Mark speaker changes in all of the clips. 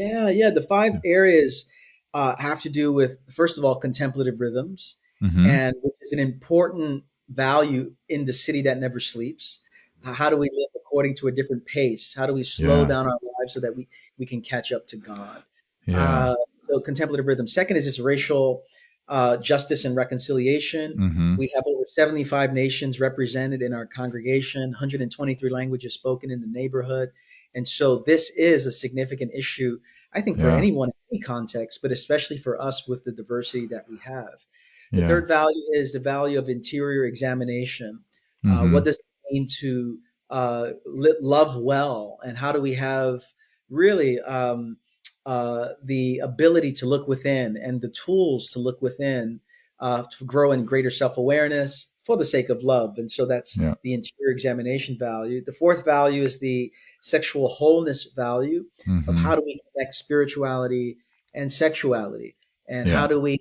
Speaker 1: Yeah. The five
Speaker 2: Yeah.
Speaker 1: areas have to do with, first of all, contemplative rhythms,
Speaker 2: Hmm.
Speaker 1: and which is an important value in the city that never sleeps. How do we live according to a different pace? How do we slow
Speaker 2: Yeah.
Speaker 1: down our lives so that we can catch up to God?
Speaker 2: Yeah.
Speaker 1: Uh, so, contemplative rhythm. Second is this racial justice and reconciliation.
Speaker 2: Hmm.
Speaker 1: We have over 75 nations represented in our congregation, 123 languages spoken in the neighborhood. And so this is a significant issue, I think, for
Speaker 2: Yeah.
Speaker 1: anyone in any context, but especially for us with the diversity that we have. The
Speaker 2: Yeah.
Speaker 1: third value is the value of interior examination. What
Speaker 2: Hmm.
Speaker 1: does it mean to love well? And how do we have really the ability to look within and the tools to look within to grow in greater self awareness for the sake of love? And so that's
Speaker 2: Yeah.
Speaker 1: the interior examination value. The fourth value is the sexual wholeness value of
Speaker 2: Hmm.
Speaker 1: how do we connect spirituality and sexuality, and how
Speaker 2: Yeah.
Speaker 1: do we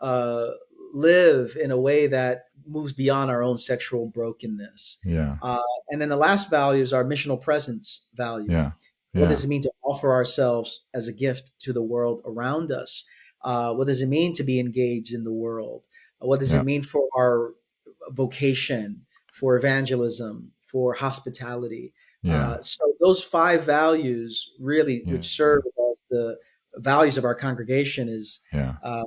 Speaker 1: uh, live in a way that moves beyond our own sexual brokenness.
Speaker 2: Yeah.
Speaker 1: Uh, and then the last value is our missional presence value.
Speaker 2: Yeah.
Speaker 1: What
Speaker 2: Yeah.
Speaker 1: does it mean to offer ourselves as a gift to the world around us? What does it mean to be engaged in the world? What does it
Speaker 2: Yeah.
Speaker 1: mean for our vocation, for evangelism, for hospitality?
Speaker 2: Yeah.
Speaker 1: So those five values really,
Speaker 2: Yeah.
Speaker 1: which serve as the values of our congregation, is
Speaker 2: Yeah.
Speaker 1: uh,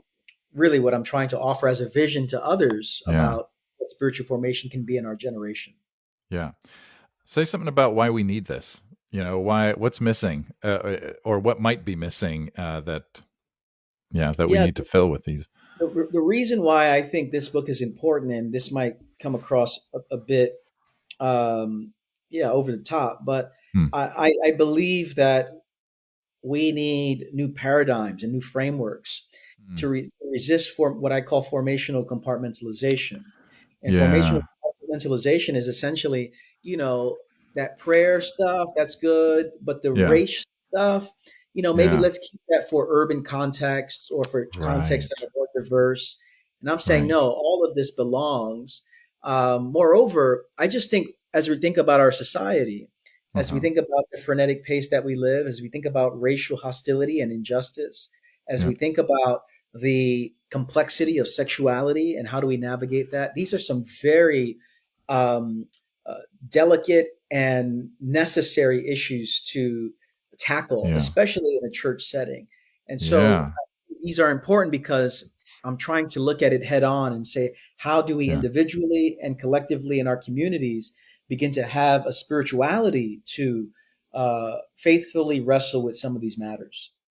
Speaker 1: really what I'm trying to offer as a vision to others
Speaker 2: Yeah.
Speaker 1: about what spiritual formation can be in our generation.
Speaker 2: Yeah. Say something about why we need this. What's missing, or what might be missing, that we
Speaker 1: Yeah,
Speaker 2: need to fill with these.
Speaker 1: the reason why I think this book is important, and this might come across a bit, um, over the top, but
Speaker 2: Hmm.
Speaker 1: I believe that we need new paradigms and new frameworks
Speaker 2: Hmm.
Speaker 1: to resist for what I call formational compartmentalization. And formational
Speaker 2: Yeah.
Speaker 1: compartmentalization is essentially, you know, that prayer stuff, that's good, but the
Speaker 2: Yeah.
Speaker 1: race stuff, maybe
Speaker 2: Yeah.
Speaker 1: let's keep that for urban contexts or for contexts that
Speaker 2: Right.
Speaker 1: are more diverse. And I'm saying,
Speaker 2: Right.
Speaker 1: no, all of this belongs. Moreover, I just think as we think about our society, as we
Speaker 2: Uh-huh.
Speaker 1: think about the frenetic pace that we live, as we think about racial hostility and injustice, as
Speaker 2: Yeah.
Speaker 1: we think about the complexity of sexuality and how do we navigate that, these are some very um, uh, delicate and necessary issues to tackle,
Speaker 2: Yeah.
Speaker 1: especially in a church setting. And so
Speaker 2: Yeah.
Speaker 1: these are important because I'm trying to look at it head on and say, how do we
Speaker 2: Yeah.
Speaker 1: individually and collectively in our communities begin to have a spirituality to faithfully wrestle with some of these matters?